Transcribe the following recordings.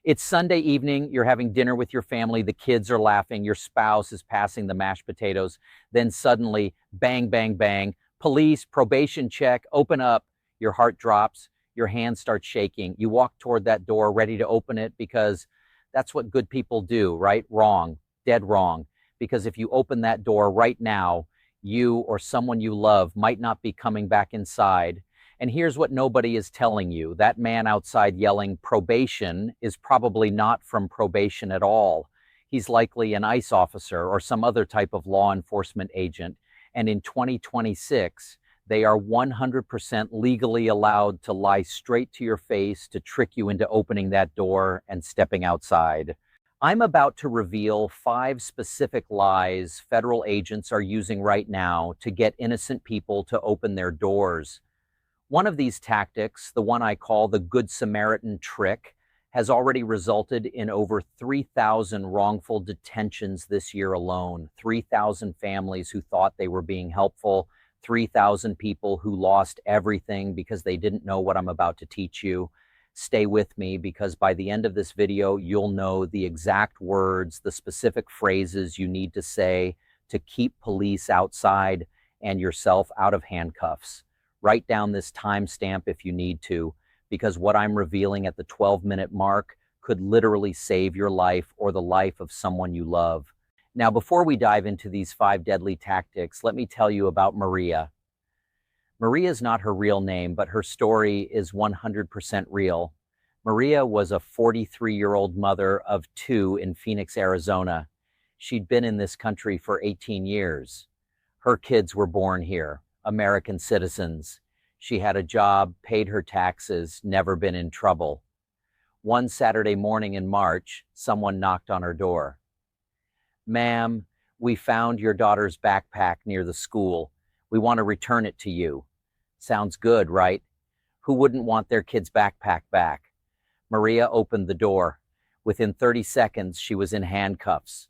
It's Sunday evening, you're having dinner with your family, the kids are laughing, your spouse is passing the mashed potatoes. Then suddenly, bang, bang, bang, police, probation check, open up, your heart drops, your hands start shaking. You walk toward that door ready to open it because that's what good people do, right? Wrong, dead wrong. Because if you open that door right now, you or someone you love might not be coming back inside. And here's what nobody is telling you. That man outside yelling probation is probably not from probation at all. He's likely an ICE officer or some other type of law enforcement agent. And in 2026, they are 100% legally allowed to lie straight to your face to trick you into opening that door and stepping outside. I'm about to reveal 5 specific lies federal agents are using right now to get innocent people to open their doors. One of these tactics, the one I call the Good Samaritan trick, has already resulted in over 3,000 wrongful detentions this year alone. 3,000 families who thought they were being helpful, 3,000 people who lost everything because they didn't know what I'm about to teach you. Stay with me because by the end of this video, you'll know the exact words, the specific phrases you need to say to keep police outside and yourself out of handcuffs. Write down this timestamp if you need to, because what I'm revealing at the 12-minute mark could literally save your life or the life of someone you love. Now, before we dive into these 5 deadly tactics, let me tell you about Maria. Maria is not her real name, but her story is 100% real. Maria was a 43-year-old mother of 2 in Phoenix, Arizona. She'd been in this country for 18 years. Her kids were born here, American citizens. She had a job, paid her taxes, never been in trouble. One Saturday morning in March, someone knocked on her door. "Ma'am, we found your daughter's backpack near the school. We want to return it to you." Sounds good, right? Who wouldn't want their kid's backpack back? Maria opened the door. Within 30 seconds, she was in handcuffs.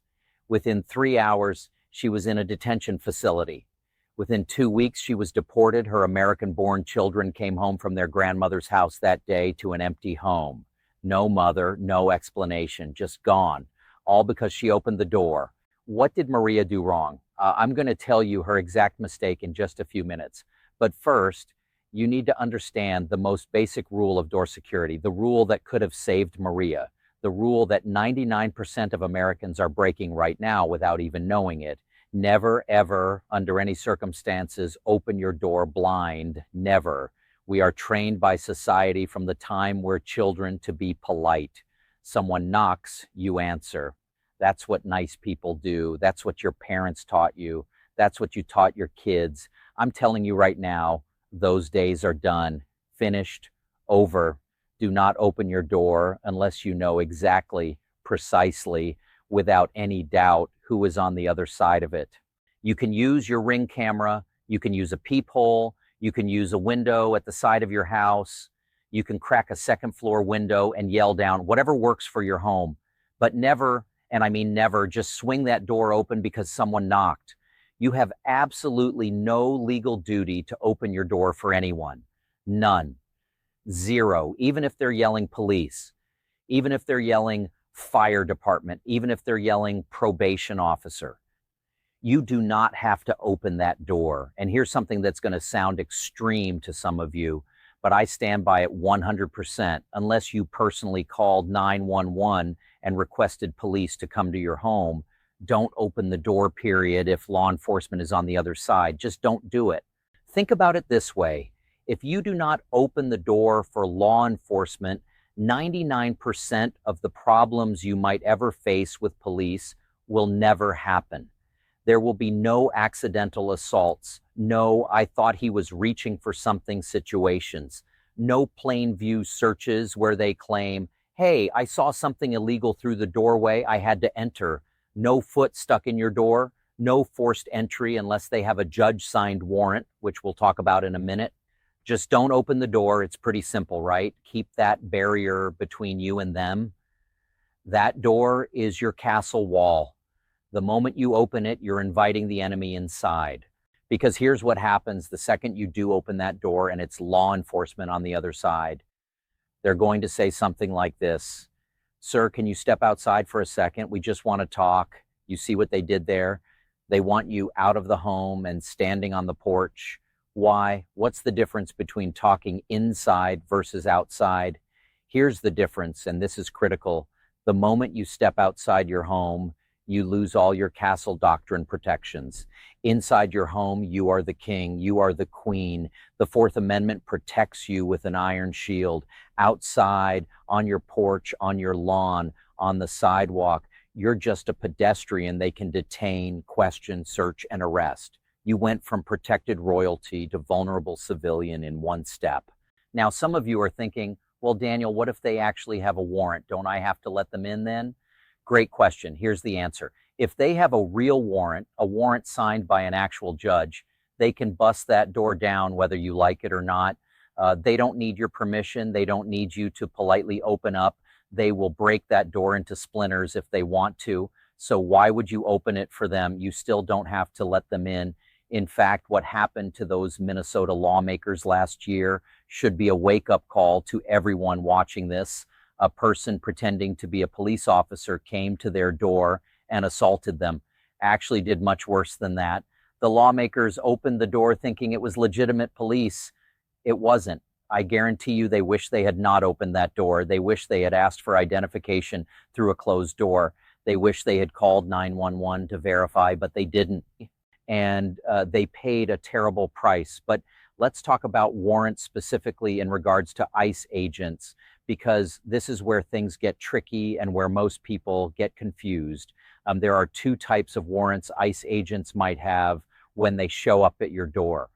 Within 3 hours, she was in a detention facility. Within 2 weeks, she was deported. Her American-born children came home from their grandmother's house that day to an empty home. No mother, no explanation, just gone. All because she opened the door. What did Maria do wrong? I'm going to tell you her exact mistake in just a few minutes. But first, you need to understand the most basic rule of door security, the rule that could have saved Maria, the rule that 99% of Americans are breaking right now without even knowing it. Never, ever, under any circumstances, open your door blind. Never. We are trained by society from the time we're children to be polite. Someone knocks, you answer. That's what nice people do. That's what your parents taught you. That's what you taught your kids. I'm telling you right now, those days are done, finished, over. Do not open your door unless you know exactly, precisely, without any doubt, who is on the other side of it. You can use your Ring camera. You can use a peephole. You can use a window at the side of your house. You can crack a second-floor window and yell down, whatever works for your home. But never, and I mean never, just swing that door open because someone knocked. You have absolutely no legal duty to open your door for anyone. None. Zero. Even if they're yelling police, even if they're yelling fire department, even if they're yelling probation officer. You do not have to open that door. And here's something that's going to sound extreme to some of you, but I stand by it 100%. Unless you personally called 911 and requested police to come to your home, don't open the door, period, if law enforcement is on the other side. Just don't do it. Think about it this way. If you do not open the door for law enforcement, 99% of the problems you might ever face with police will never happen. There will be no accidental assaults, no "I thought he was reaching for something" situations, no plain view searches where they claim, "Hey, I saw something illegal through the doorway, I had to enter." No foot stuck in your door, no forced entry unless they have a judge-signed warrant, which we'll talk about in a minute. Just don't open the door. It's pretty simple, right? Keep that barrier between you and them. That door is your castle wall. The moment you open it, you're inviting the enemy inside. Because here's what happens the second you do open that door and it's law enforcement on the other side. They're going to say something like this: Sir, can you step outside for a second? We just want to talk. You see what they did there? They want you out of the home and standing on the porch. Why? What's the difference between talking inside versus outside? Here's the difference, and this is critical. The moment you step outside your home, you lose all your castle doctrine protections. Inside your home, you are the king, you are the queen. The Fourth Amendment protects you with an iron shield. Outside, on your porch, on your lawn, on the sidewalk, you're just a pedestrian. They can detain, question, search, and arrest. You went from protected royalty to vulnerable civilian in one step. Now, some of you are thinking, well, Daniel, what if they actually have a warrant? Don't I have to let them in then? Great question. Here's the answer. If they have a real warrant, a warrant signed by an actual judge, they can bust that door down whether you like it or not. They don't need your permission. They don't need you to politely open up. They will break that door into splinters if they want to. So why would you open it for them? You still don't have to let them in. In fact, what happened to those Minnesota lawmakers last year should be a wake-up call to everyone watching this. A person pretending to be a police officer came to their door and assaulted them. Actually did much worse than that. The lawmakers opened the door thinking it was legitimate police. It wasn't. I guarantee you they wish they had not opened that door. They wish they had asked for identification through a closed door. They wish they had called 911 to verify, but they didn't. And they paid a terrible price. But let's talk about warrants specifically in regards to ICE agents, because this is where things get tricky and where most people get confused. There are two types of warrants ICE agents might have when they show up at your door.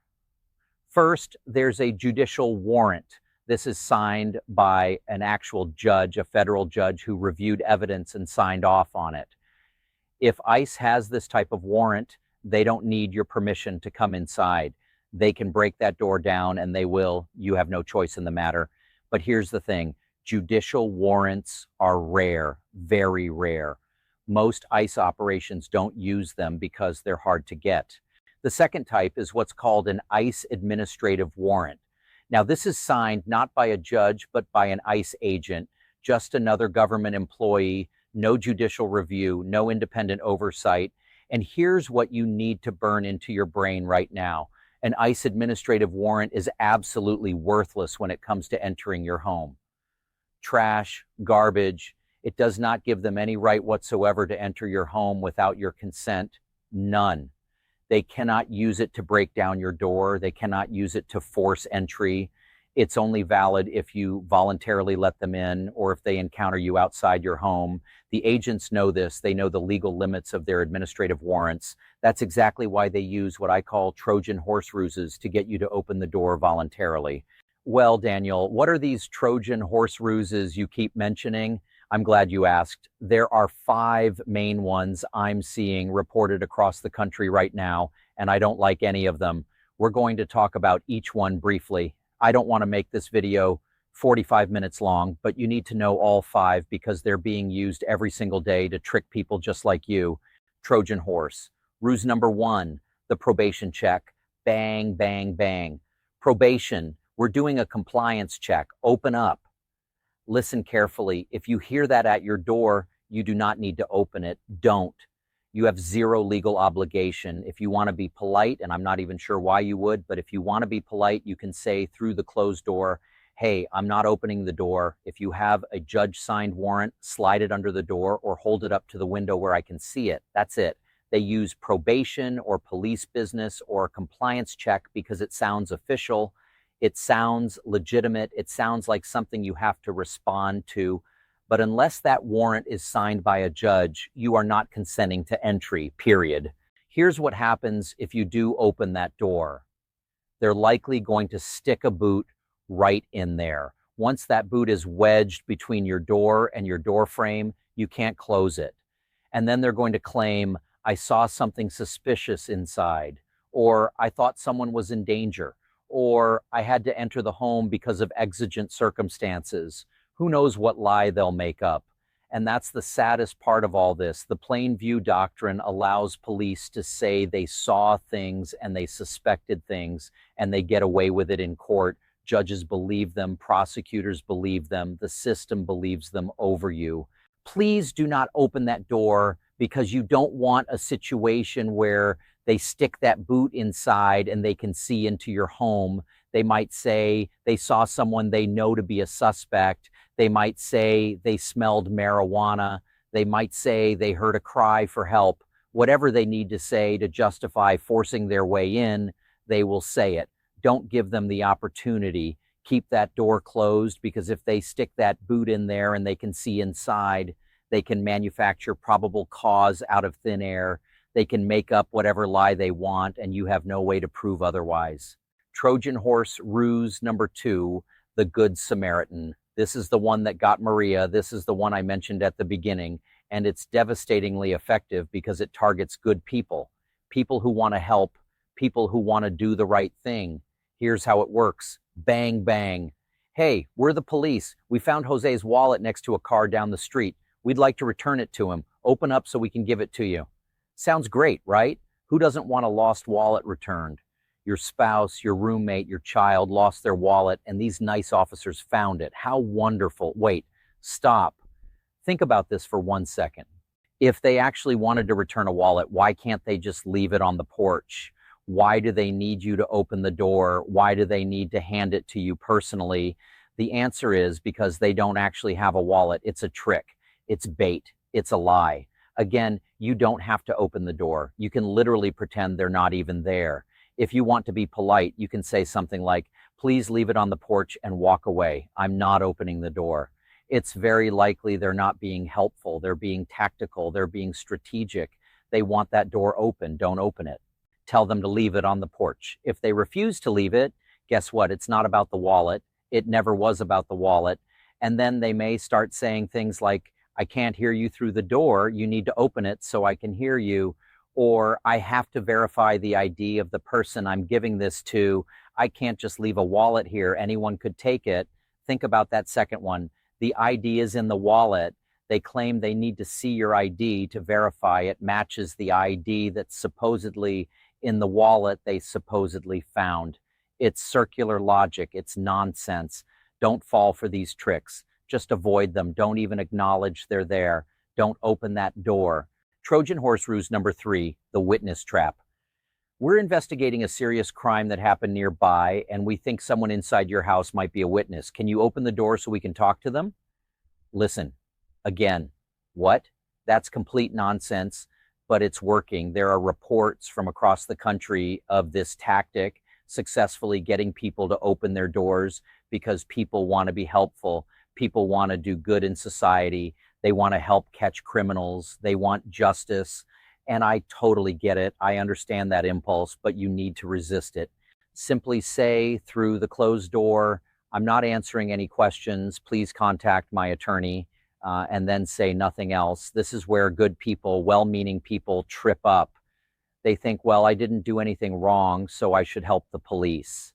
First, there's a judicial warrant. This is signed by an actual judge, a federal judge who reviewed evidence and signed off on it. If ICE has this type of warrant, they don't need your permission to come inside. They can break that door down, and they will. You have no choice in the matter. But here's the thing. Judicial warrants are rare, very rare. Most ICE operations don't use them because they're hard to get. The second type is what's called an ICE administrative warrant. Now, this is signed not by a judge, but by an ICE agent, just another government employee, no judicial review, no independent oversight. And here's what you need to burn into your brain right now. An ICE administrative warrant is absolutely worthless when it comes to entering your home. Trash, garbage. It does not give them any right whatsoever to enter your home without your consent. None. They cannot use it to break down your door. They cannot use it to force entry. It's only valid if you voluntarily let them in or if they encounter you outside your home. The agents know this. They know the legal limits of their administrative warrants. That's exactly why they use what I call Trojan horse ruses to get you to open the door voluntarily. Well, Daniel, what are these Trojan horse ruses you keep mentioning? I'm glad you asked. There are 5 main ones I'm seeing reported across the country right now, and I don't like any of them. We're going to talk about each one briefly. I don't want to make this video 45 minutes long, but you need to know all 5 because they're being used every single day to trick people just like you. Trojan horse. Ruse number 1, the probation check. Bang, bang, bang. Probation, we're doing a compliance check. Open up. Listen carefully. If you hear that at your door, you do not need to open it. Don't. You have zero legal obligation. If you want to be polite, and I'm not even sure why you would, but if you want to be polite, you can say through the closed door, hey, I'm not opening the door. If you have a judge-signed warrant, slide it under the door or hold it up to the window where I can see it. That's it. They use probation or police business or a compliance check because it sounds official. It sounds legitimate. It sounds like something you have to respond to. But unless that warrant is signed by a judge, you are not consenting to entry, period. Here's what happens if you do open that door. They're likely going to stick a boot right in there. Once that boot is wedged between your door and your door frame, you can't close it. And then they're going to claim, I saw something suspicious inside, or I thought someone was in danger, or I had to enter the home because of exigent circumstances. Who knows what lie they'll make up? And that's the saddest part of all this. The plain view doctrine allows police to say they saw things and they suspected things, and they get away with it in court. Judges believe them, prosecutors believe them, the system believes them over you. Please do not open that door, because you don't want a situation where they stick that boot inside and they can see into your home. They might say they saw someone they know to be a suspect. They might say they smelled marijuana. They might say they heard a cry for help. Whatever they need to say to justify forcing their way in, they will say it. Don't give them the opportunity. Keep that door closed, because if they stick that boot in there and they can see inside, they can manufacture probable cause out of thin air. They can make up whatever lie they want, and you have no way to prove otherwise. Trojan horse ruse number 2, the Good Samaritan. This is the one that got Maria. This is the one I mentioned at the beginning, and it's devastatingly effective because it targets good people, people who want to help, people who want to do the right thing. Here's how it works. Bang, bang. Hey, we're the police. We found Jose's wallet next to a car down the street. We'd like to return it to him. Open up so we can give it to you. Sounds great, right? Who doesn't want a lost wallet returned? Your spouse, your roommate, your child lost their wallet, and these nice officers found it. How wonderful. Wait, stop. Think about this for 1 second. If they actually wanted to return a wallet, why can't they just leave it on the porch? Why do they need you to open the door? Why do they need to hand it to you personally? The answer is because they don't actually have a wallet. It's a trick. It's bait. It's a lie. Again, you don't have to open the door. You can literally pretend they're not even there. If you want to be polite, you can say something like, please leave it on the porch and walk away. I'm not opening the door. It's very likely they're not being helpful. They're being tactical. They're being strategic. They want that door open. Don't open it. Tell them to leave it on the porch. If they refuse to leave it, guess what? It's not about the wallet. It never was about the wallet. And then they may start saying things like, I can't hear you through the door. You need to open it so I can hear you. Or I have to verify the ID of the person I'm giving this to. I can't just leave a wallet here. Anyone could take it. Think about that second one. The ID is in the wallet. They claim they need to see your ID to verify it matches the ID that's supposedly in the wallet they supposedly found. It's circular logic. It's nonsense. Don't fall for these tricks. Just avoid them. Don't even acknowledge they're there. Don't open that door. Trojan horse ruse number 3, the witness trap. We're investigating a serious crime that happened nearby, and we think someone inside your house might be a witness. Can you open the door so we can talk to them? Listen, again, what? That's complete nonsense, but it's working. There are reports from across the country of this tactic successfully getting people to open their doors because people want to be helpful. People want to do good in society. They want to help catch criminals. They want justice. And I totally get it. I understand that impulse, but you need to resist it. Simply say through the closed door, I'm not answering any questions. Please contact my attorney, and then say nothing else. This is where good people, well-meaning people, trip up. They think, well, I didn't do anything wrong, so I should help the police.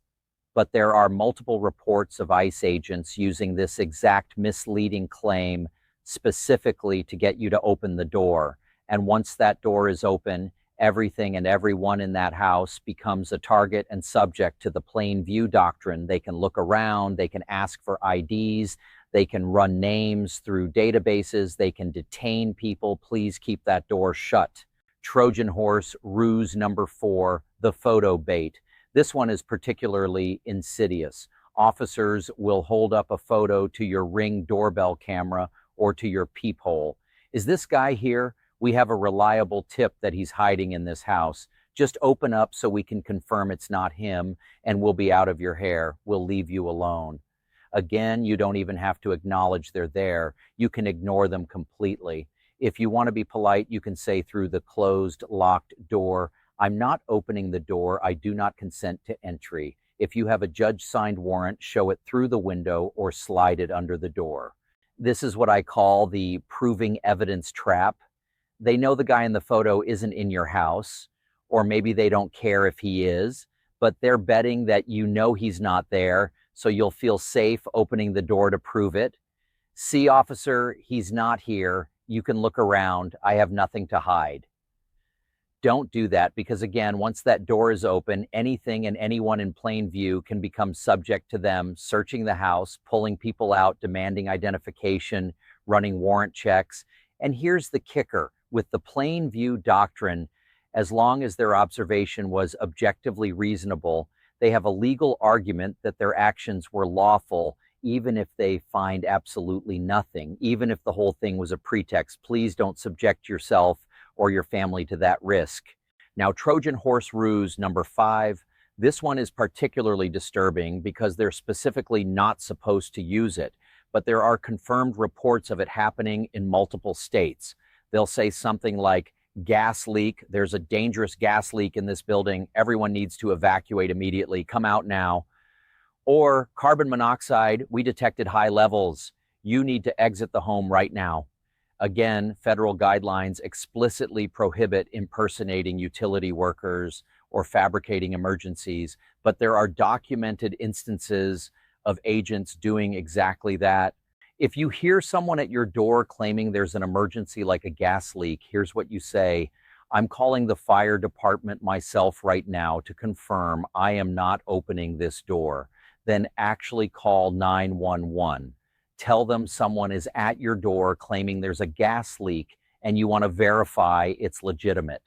But there are multiple reports of ICE agents using this exact misleading claim specifically to get you to open the door. And once that door is open, everything and everyone in that house becomes a target and subject to the plain view doctrine. They can look around, they can ask for IDs, they can run names through databases, they can detain people. Please keep that door shut. Trojan horse ruse number 4, the photo bait. This one is particularly insidious. Officers will hold up a photo to your Ring doorbell camera or to your peephole. Is this guy here? We have a reliable tip that he's hiding in this house. Just open up so we can confirm it's not him, and we'll be out of your hair. We'll leave you alone. Again, you don't even have to acknowledge they're there. You can ignore them completely. If you want to be polite, you can say through the closed, locked door, I'm not opening the door. I do not consent to entry. If you have a judge-signed warrant, show it through the window or slide it under the door. This is what I call the proving evidence trap. They know the guy in the photo isn't in your house, or maybe they don't care if he is, but they're betting that you know he's not there, so you'll feel safe opening the door to prove it. See, officer, he's not here. You can look around. I have nothing to hide. Don't do that, because again, once that door is open, anything and anyone in plain view can become subject to them searching the house, pulling people out, demanding identification, running warrant checks. And here's the kicker: with the plain view doctrine, as long as their observation was objectively reasonable, they have a legal argument that their actions were lawful, even if they find absolutely nothing, even if the whole thing was a pretext. Please don't subject yourself or your family to that risk. Now, Trojan horse ruse number 5. This one is particularly disturbing because they're specifically not supposed to use it, but there are confirmed reports of it happening in multiple states. They'll say something like, gas leak, there's a dangerous gas leak in this building, everyone needs to evacuate immediately, come out now. Or carbon monoxide, we detected high levels, you need to exit the home right now. Again, federal guidelines explicitly prohibit impersonating utility workers or fabricating emergencies, but there are documented instances of agents doing exactly that. If you hear someone at your door claiming there's an emergency like a gas leak, here's what you say: I'm calling the fire department myself right now to confirm I am not opening this door. Then actually call 911. Tell them someone is at your door claiming there's a gas leak and you want to verify it's legitimate.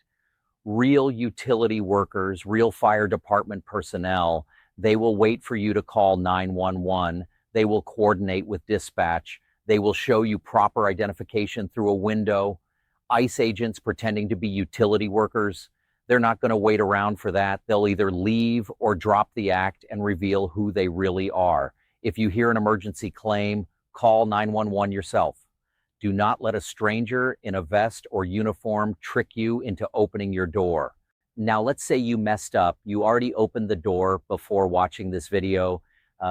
Real utility workers, real fire department personnel, they will wait for you to call 911. They will coordinate with dispatch. They will show you proper identification through a window. ICE agents pretending to be utility workers, they're not going to wait around for that. They'll either leave or drop the act and reveal who they really are. If you hear an emergency claim, call 911 yourself. Do not let a stranger in a vest or uniform trick you into opening your door. Now, let's say you messed up. You already opened the door before watching this video.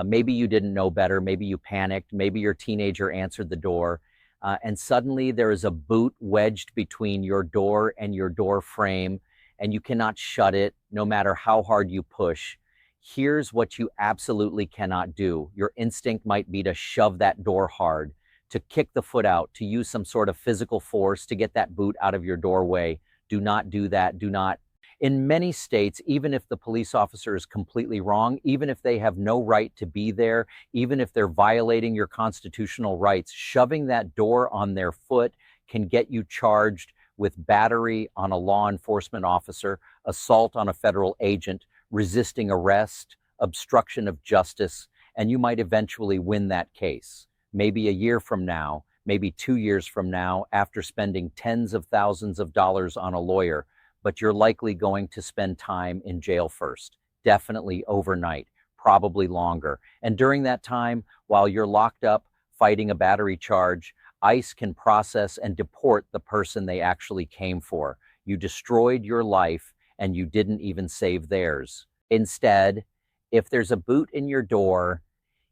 Maybe you didn't know better. Maybe you panicked. Maybe your teenager answered the door. And suddenly there is a boot wedged between your door and your door frame, and you cannot shut it no matter how hard you push. Here's what you absolutely cannot do. Your instinct might be to shove that door hard, to kick the foot out, to use some sort of physical force to get that boot out of your doorway. Do not do that. Do not. In many states, even if the police officer is completely wrong, even if they have no right to be there, even if they're violating your constitutional rights, shoving that door on their foot can get you charged with battery on a law enforcement officer, assault on a federal agent, resisting arrest, obstruction of justice, and you might eventually win that case. Maybe a year from now, maybe 2 years from now, after spending tens of thousands of dollars on a lawyer, but you're likely going to spend time in jail first, definitely overnight, probably longer. And during that time, while you're locked up fighting a battery charge, ICE can process and deport the person they actually came for. You destroyed your life and you didn't even save theirs. Instead, if there's a boot in your door,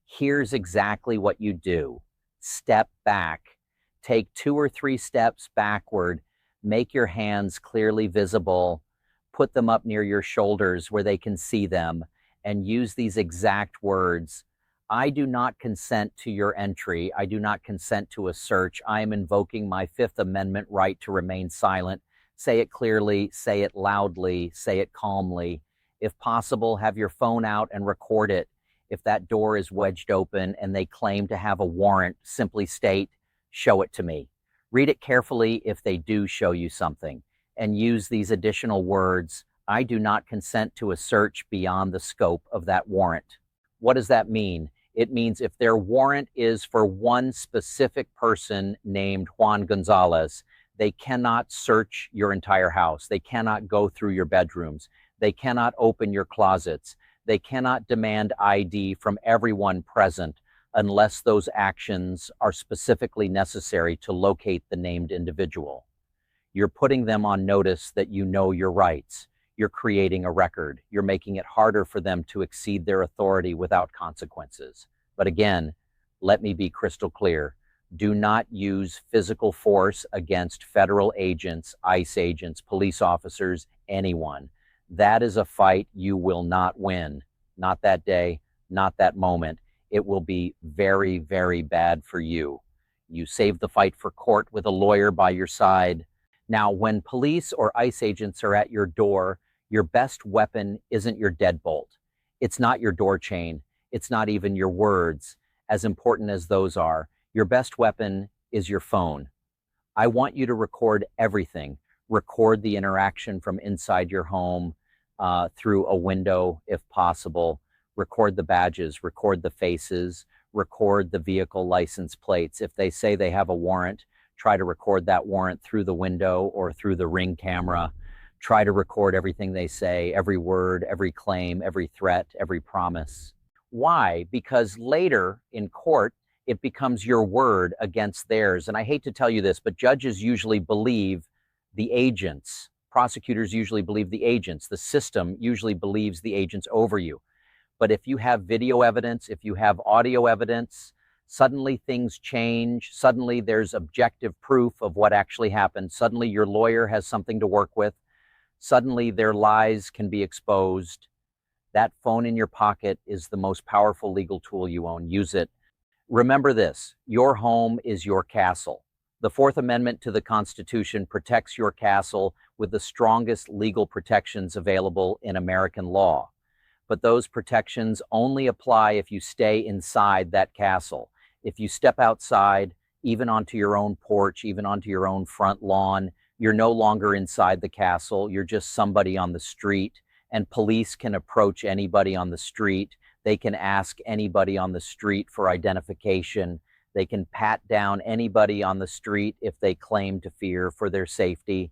here's exactly what you do. Step back, take 2 or 3 steps backward, make your hands clearly visible, put them up near your shoulders where they can see them, and use these exact words: I do not consent to your entry. I do not consent to a search. I am invoking my Fifth Amendment right to remain silent. Say it clearly, say it loudly, say it calmly. If possible, have your phone out and record it. If that door is wedged open and they claim to have a warrant, simply state, show it to me. Read it carefully if they do show you something, and use these additional words: I do not consent to a search beyond the scope of that warrant. What does that mean? It means if their warrant is for one specific person named Juan Gonzalez, they cannot search your entire house. They cannot go through your bedrooms. They cannot open your closets. They cannot demand ID from everyone present unless those actions are specifically necessary to locate the named individual. You're putting them on notice that you know your rights. You're creating a record. You're making it harder for them to exceed their authority without consequences. But again, let me be crystal clear. Do not use physical force against federal agents, ICE agents, police officers, anyone. That is a fight you will not win. Not that day, not that moment. It will be very, very bad for you. You save the fight for court with a lawyer by your side. Now, when police or ICE agents are at your door, your best weapon isn't your deadbolt. It's not your door chain. It's not even your words, as important as those are. Your best weapon is your phone. I want you to record everything. Record the interaction from inside your home through a window if possible. Record the badges, record the faces, record the vehicle license plates. If they say they have a warrant, try to record that warrant through the window or through the Ring camera. Try to record everything they say, every word, every claim, every threat, every promise. Why? Because later in court, it becomes your word against theirs. And I hate to tell you this, but judges usually believe the agents. Prosecutors usually believe the agents. The system usually believes the agents over you. But if you have video evidence, if you have audio evidence, suddenly things change. Suddenly there's objective proof of what actually happened. Suddenly your lawyer has something to work with. Suddenly their lies can be exposed. That phone in your pocket is the most powerful legal tool you own. Use it. Remember this, your home is your castle. The Fourth Amendment to the Constitution protects your castle with the strongest legal protections available in American law. But those protections only apply if you stay inside that castle. If you step outside, even onto your own porch, even onto your own front lawn, you're no longer inside the castle. You're just somebody on the street, and police can approach anybody on the street. They can ask anybody on the street for identification. They can pat down anybody on the street if they claim to fear for their safety.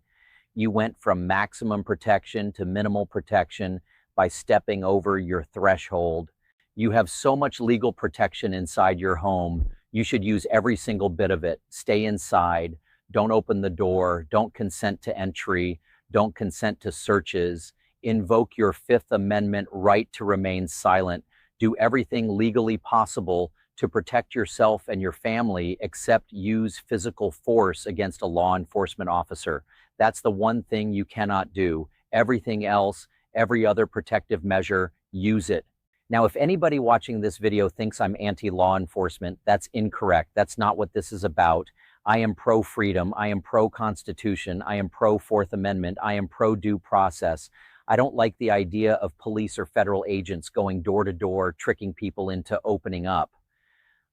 You went from maximum protection to minimal protection by stepping over your threshold. You have so much legal protection inside your home. You should use every single bit of it. Stay inside. Don't open the door. Don't consent to entry. Don't consent to searches. Invoke your Fifth Amendment right to remain silent. Do everything legally possible to protect yourself and your family, except use physical force against a law enforcement officer. That's the one thing you cannot do. Everything else, every other protective measure, use it. Now, if anybody watching this video thinks I'm anti-law enforcement, that's incorrect. That's not what this is about. I am pro-freedom. I am pro-Constitution. I am pro-Fourth Amendment. I am pro-due process. I don't like the idea of police or federal agents going door to door, tricking people into opening up.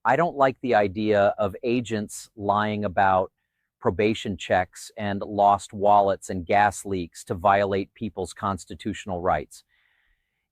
I don't like the idea of agents lying about probation checks and lost wallets and gas leaks to violate people's constitutional rights.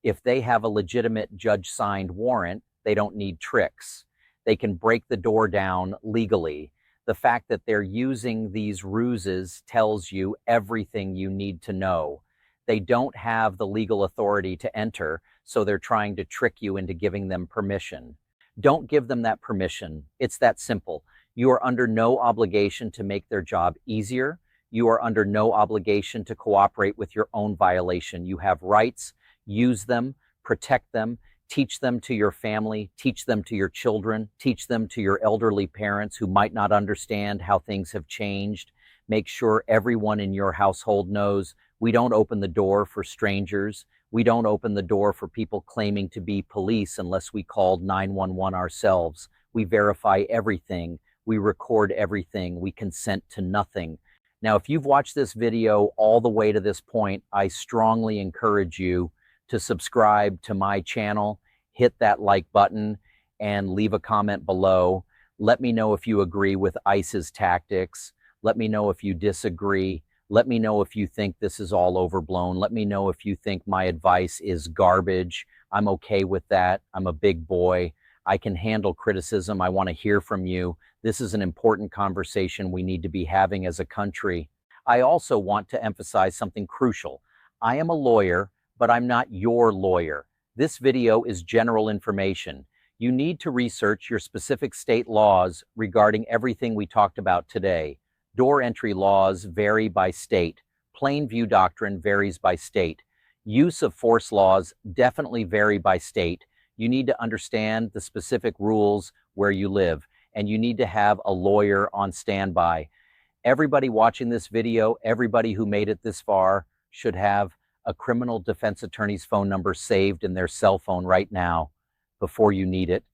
If they have a legitimate judge-signed warrant, they don't need tricks. They can break the door down legally. The fact that they're using these ruses tells you everything you need to know. They don't have the legal authority to enter, so they're trying to trick you into giving them permission. Don't give them that permission. It's that simple. You are under no obligation to make their job easier. You are under no obligation to cooperate with your own violation. You have rights. Use them, protect them, teach them to your family, teach them to your children, teach them to your elderly parents who might not understand how things have changed. Make sure everyone in your household knows we don't open the door for strangers. We don't open the door for people claiming to be police unless we called 911 ourselves. We verify everything. We record everything. We consent to nothing. Now, if you've watched this video all the way to this point, I strongly encourage you to subscribe to my channel, hit that like button, and leave a comment below. Let me know if you agree with ICE's tactics. Let me know if you disagree. Let me know if you think this is all overblown. Let me know if you think my advice is garbage. I'm okay with that. I'm a big boy. I can handle criticism. I want to hear from you. This is an important conversation we need to be having as a country. I also want to emphasize something crucial. I am a lawyer, but I'm not your lawyer. This video is general information. You need to research your specific state laws regarding everything we talked about today. Door entry laws vary by state. Plain view doctrine varies by state. Use of force laws definitely vary by state. You need to understand the specific rules where you live, and you need to have a lawyer on standby. Everybody watching this video, everybody who made it this far, should have a criminal defense attorney's phone number saved in their cell phone right now, before you need it,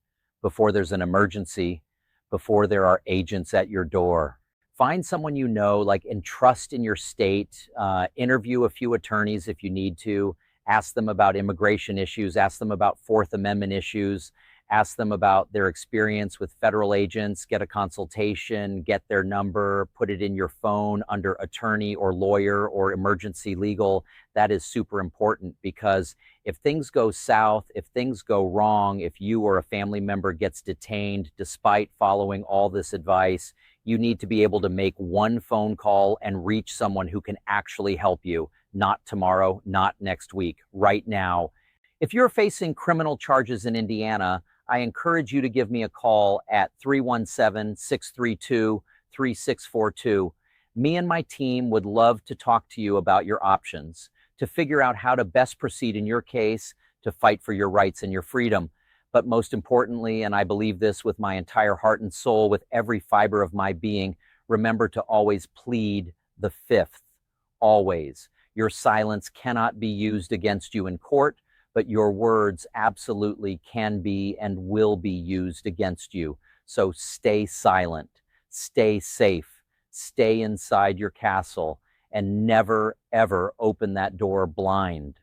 before there's an emergency, before there are agents at your door. Find someone you know, like entrust in your state, interview a few attorneys if you need to, ask them about immigration issues, ask them about Fourth Amendment issues, ask them about their experience with federal agents, get a consultation, get their number, put it in your phone under attorney or lawyer or emergency legal. That is super important, because if things go south, if things go wrong, if you or a family member gets detained despite following all this advice, you need to be able to make one phone call and reach someone who can actually help you. Not tomorrow, not next week, right now. If you're facing criminal charges in Indiana, I encourage you to give me a call at 317-632-3642. Me and my team would love to talk to you about your options, to figure out how to best proceed in your case, to fight for your rights and your freedom. But most importantly, and I believe this with my entire heart and soul, with every fiber of my being, remember to always plead the fifth. Always. Your silence cannot be used against you in court, but your words absolutely can be and will be used against you. So stay silent, stay safe, stay inside your castle, and never, ever open that door blind.